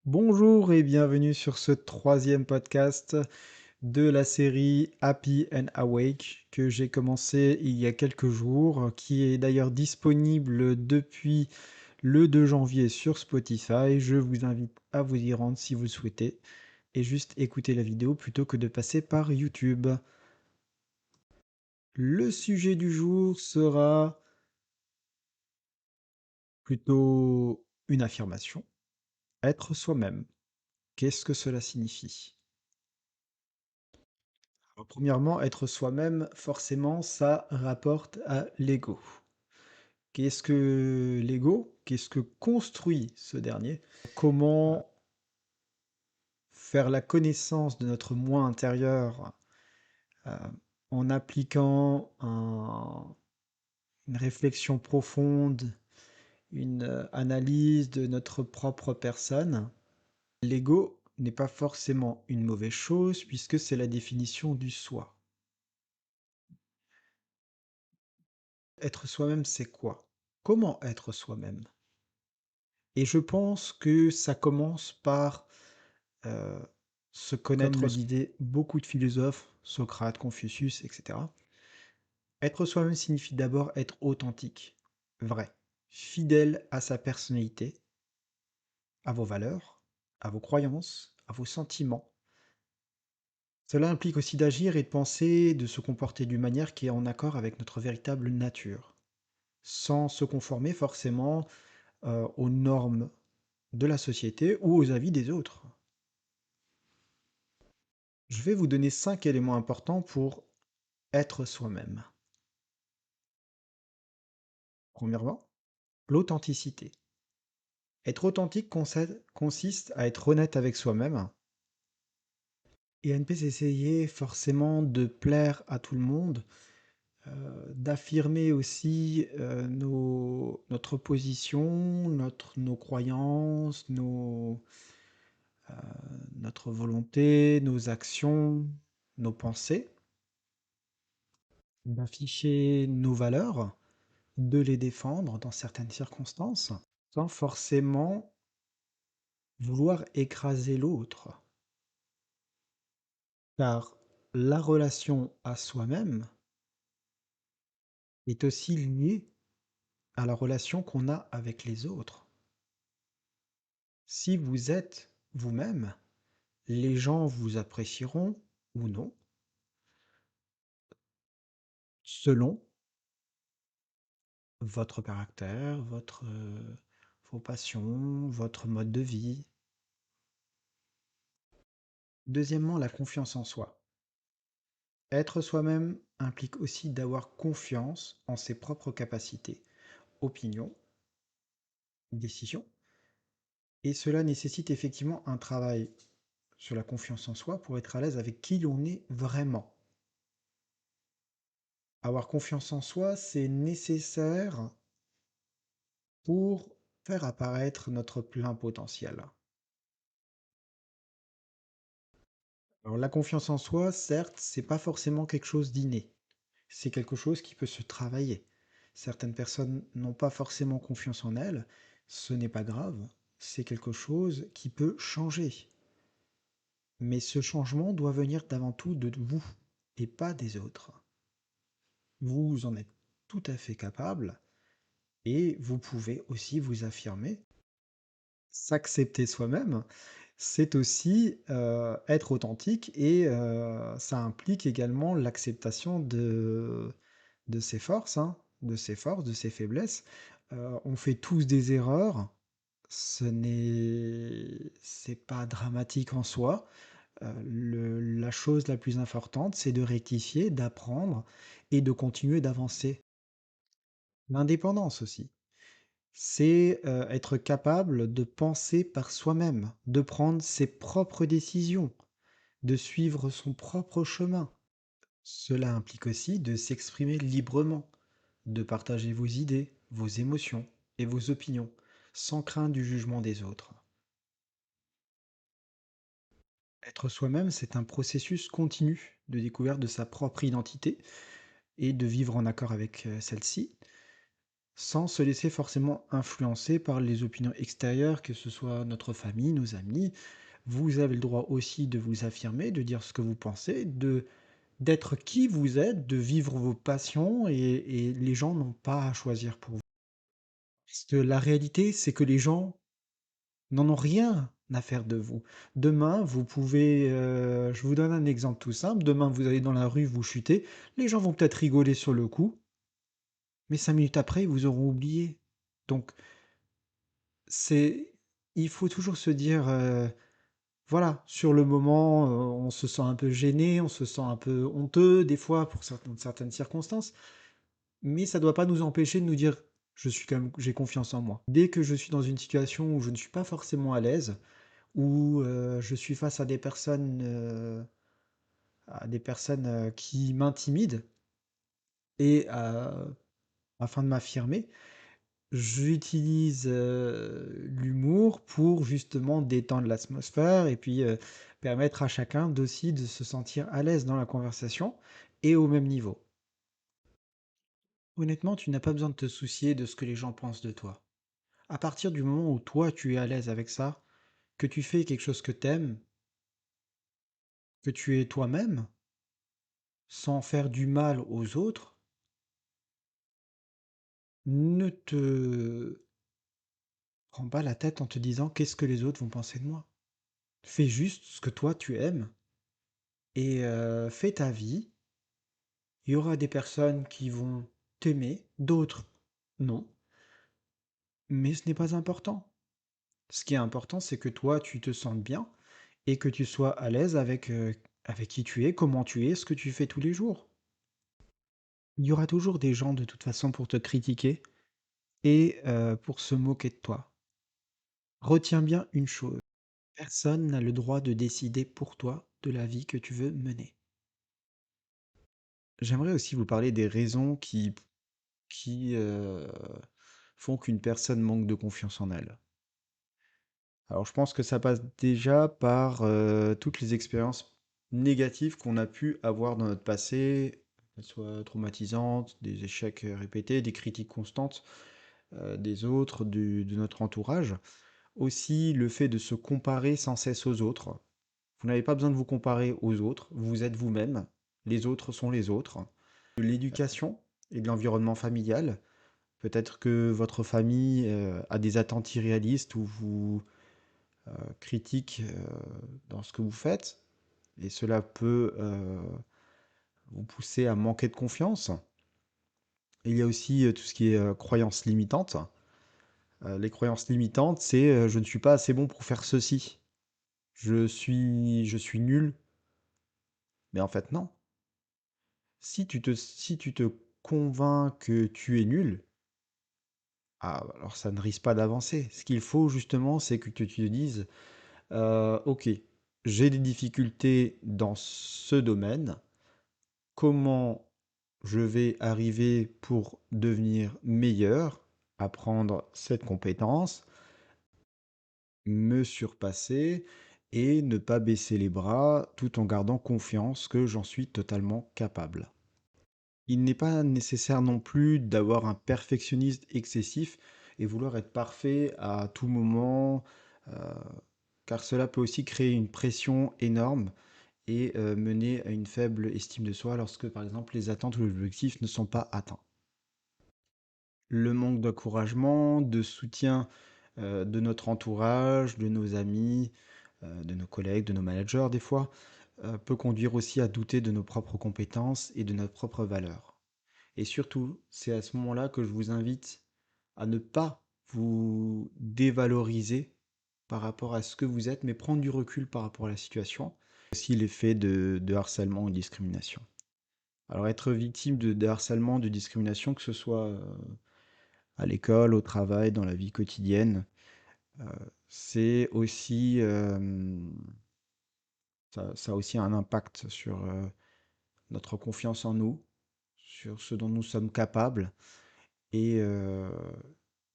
Bonjour et bienvenue sur ce troisième podcast de la série Happy and Awake que j'ai commencé il y a quelques jours, qui est d'ailleurs disponible depuis le 2 janvier sur Spotify. Je vous invite à vous y rendre si vous le souhaitez et juste écouter la vidéo plutôt que de passer par YouTube. Le sujet du jour sera plutôt une affirmation. Être soi-même. Qu'est-ce que cela signifie? Alors, premièrement, être soi-même, forcément, ça rapporte à l'ego. Qu'est-ce que l'ego? Qu'est-ce que construit ce dernier? Comment faire la connaissance de notre moi intérieur euh, en appliquant une réflexion profonde, une analyse de notre propre personne? L'ego n'est pas forcément une mauvaise chose puisque c'est la définition du soi. Être soi-même, c'est quoi? Comment être soi-même? Et je pense que ça commence par euh, se connaître, comme le disaient beaucoup de philosophes, Socrate, Confucius, etc. Être soi-même signifie d'abord être authentique, vrai, fidèle à sa personnalité, à vos valeurs, à vos croyances, à vos sentiments. Cela implique aussi d'agir et de penser, de se comporter d'une manière qui est en accord avec notre véritable nature, sans se conformer forcément aux normes de la société ou aux avis des autres. Je vais vous donner 5 éléments importants pour être soi-même. Premièrement, l'authenticité. Être authentique consiste à être honnête avec soi-même et à ne pas essayer forcément de plaire à tout le monde, d'affirmer aussi notre position, nos croyances, euh, notre volonté, nos actions, nos pensées, d'afficher nos valeurs, de les défendre dans certaines circonstances, sans forcément vouloir écraser l'autre. Car la relation à soi-même est aussi liée à la relation qu'on a avec les autres. Si vous êtes vous-même, les gens vous apprécieront ou non, selon votre caractère, vos passions, votre mode de vie. Deuxièmement, la confiance en soi. Être soi-même implique aussi d'avoir confiance en ses propres capacités, opinions, décisions, et cela nécessite effectivement un travail sur la confiance en soi pour être à l'aise avec qui l'on est vraiment. Avoir confiance en soi, c'est nécessaire pour faire apparaître notre plein potentiel. Alors la confiance en soi, certes, c'est pas forcément quelque chose d'inné. C'est quelque chose qui peut se travailler. Certaines personnes n'ont pas forcément confiance en elles, ce n'est pas grave, c'est quelque chose qui peut changer. Mais ce changement doit venir d'avant tout de vous et pas des autres. Vous en êtes tout à fait capable et vous pouvez aussi vous affirmer. S'accepter soi-même, c'est aussi être authentique et ça implique également l'acceptation de ses forces, hein, de ses forces, de ses faiblesses. On fait tous des erreurs, c'est pas dramatique en soi. La chose la plus importante, c'est de rectifier, d'apprendre et de continuer d'avancer. L'indépendance aussi. C'est être capable de penser par soi-même, de prendre ses propres décisions, de suivre son propre chemin. Cela implique aussi de s'exprimer librement, de partager vos idées, vos émotions et vos opinions, sans crainte du jugement des autres. Être soi-même, c'est un processus continu de découverte de sa propre identité et de vivre en accord avec celle-ci, sans se laisser forcément influencer par les opinions extérieures, que ce soit notre famille, nos amis. Vous avez le droit aussi de vous affirmer, de dire ce que vous pensez, d'être qui vous êtes, de vivre vos passions et les gens n'ont pas à choisir pour vous. Parce que la réalité, c'est que les gens n'en ont rien à faire de vous. Demain, vous pouvez, je vous donne un exemple tout simple, demain vous allez dans la rue, vous chutez, les gens vont peut-être rigoler sur le coup, mais 5 minutes après, ils vous auront oublié. Donc c'est il faut toujours se dire, voilà, sur le moment, on se sent un peu gêné, on se sent un peu honteux des fois pour certaines circonstances, mais ça ne doit pas nous empêcher de nous dire: «Je suis quand même j'ai confiance en moi». Dès que je suis dans une situation où je ne suis pas forcément à l'aise, où, je suis face à des personnes, qui m'intimident et afin de m'affirmer, j'utilise, l'humour pour justement détendre l'atmosphère et puis, permettre à chacun d'aussi de se sentir à l'aise dans la conversation et au même niveau. Honnêtement, tu n'as pas besoin de te soucier de ce que les gens pensent de toi. À partir du moment où toi, tu es à l'aise avec ça, que tu fais quelque chose que t'aimes, que tu es toi-même, sans faire du mal aux autres, ne te prends pas la tête en te disant: «Qu'est-ce que les autres vont penser de moi?» Fais juste ce que toi tu aimes et fais ta vie. Il y aura des personnes qui vont t'aimer, d'autres non, mais ce n'est pas important. Ce qui est important, c'est que toi, tu te sentes bien et que tu sois à l'aise avec qui tu es, comment tu es, ce que tu fais tous les jours. Il y aura toujours des gens de toute façon pour te critiquer et pour se moquer de toi. Retiens bien une chose, personne n'a le droit de décider pour toi de la vie que tu veux mener. J'aimerais aussi vous parler des raisons qui font qu'une personne manque de confiance en elle. Alors je pense que ça passe déjà par, toutes les expériences négatives qu'on a pu avoir dans notre passé, qu'elles soient traumatisantes, des échecs, répétés, des critiques constantes, des autres, du de notre entourage. Aussi le fait de se comparer sans cesse aux autres. Vous n'avez pas besoin de vous comparer aux autres, vous êtes vous-même, les autres sont les autres. De l'éducation et de l'environnement familial. Peut-être que votre famille, a des attentes irréalistes ou vous, critique, dans ce que vous faites et cela peut, vous pousser à manquer de confiance. Il y a aussi, tout ce qui est, croyances limitantes. Les croyances limitantes, c'est, «Je ne suis pas assez bon pour faire ceci. Je suis nul». Mais en fait, non. Si tu te convaincs que tu es nul, ah, alors ça ne risque pas d'avancer. Ce qu'il faut justement, c'est que tu te dises: «OK, j'ai des difficultés dans ce domaine. Comment je vais arriver pour devenir meilleur, apprendre cette compétence, me surpasser et ne pas baisser les bras tout en gardant confiance que j'en suis totalement capable». Il n'est pas nécessaire non plus d'avoir un perfectionnisme excessif et vouloir être parfait à tout moment, heu, car cela peut aussi créer une pression énorme et mener à une faible estime de soi lorsque, par exemple, les attentes ou les objectifs ne sont pas atteints. Le manque d'encouragement, de soutien, de notre entourage, de nos amis, de nos collègues, de nos managers des fois, peut conduire aussi à douter de nos propres compétences et de notre propre valeur. Et surtout, c'est à ce moment-là que je vous invite à ne pas vous dévaloriser par rapport à ce que vous êtes, mais prendre du recul par rapport à la situation. Aussi l'effet de harcèlement ou de discrimination. Alors être victime de harcèlement, de discrimination, que ce soit à l'école, au travail, dans la vie quotidienne, euh, c'est aussi, ça a aussi un impact sur notre confiance en nous, sur ce dont nous sommes capables. Et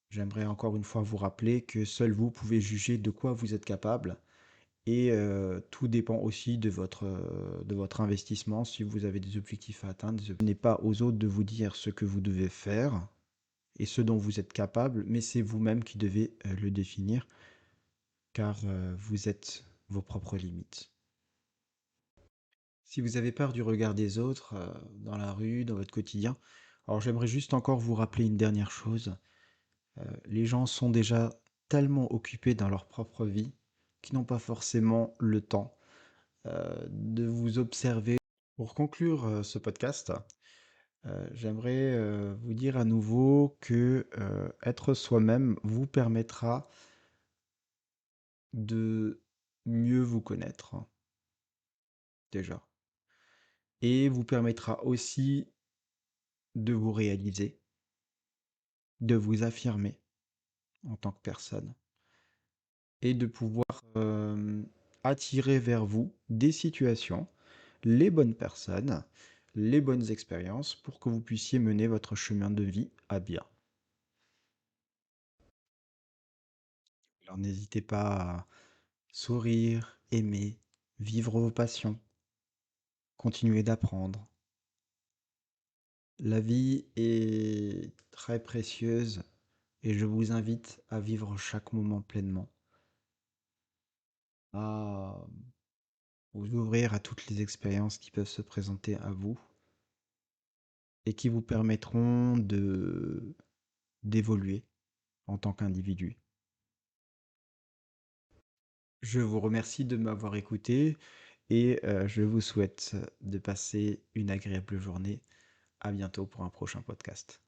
j'aimerais encore une fois vous rappeler que seul vous pouvez juger de quoi vous êtes capable. Et tout dépend aussi de votre investissement. Si vous avez des objectifs à atteindre, ce n'est pas aux autres de vous dire ce que vous devez faire et ce dont vous êtes capable, mais c'est vous-même qui devez le définir, car vous êtes vos propres limites. Si vous avez peur du regard des autres, dans la rue, dans votre quotidien, alors j'aimerais juste encore vous rappeler une dernière chose. Les gens sont déjà tellement occupés dans leur propre vie qu'ils n'ont pas forcément le temps de vous observer. Pour conclure ce podcast, j'aimerais vous dire à nouveau que être soi-même vous permettra de mieux vous connaître, déjà, et vous permettra aussi de vous réaliser, de vous affirmer en tant que personne et de pouvoir attirer vers vous des situations, les bonnes personnes, les bonnes expériences pour que vous puissiez mener votre chemin de vie à bien. Alors n'hésitez pas à sourire, aimer, vivre vos passions, continuer d'apprendre. La vie est très précieuse et je vous invite à vivre chaque moment pleinement, à vous ouvrir à toutes les expériences qui peuvent se présenter à vous et qui vous permettront de d'évoluer en tant qu'individu. Je vous remercie de m'avoir écouté et je vous souhaite de passer une agréable journée. À bientôt pour un prochain podcast.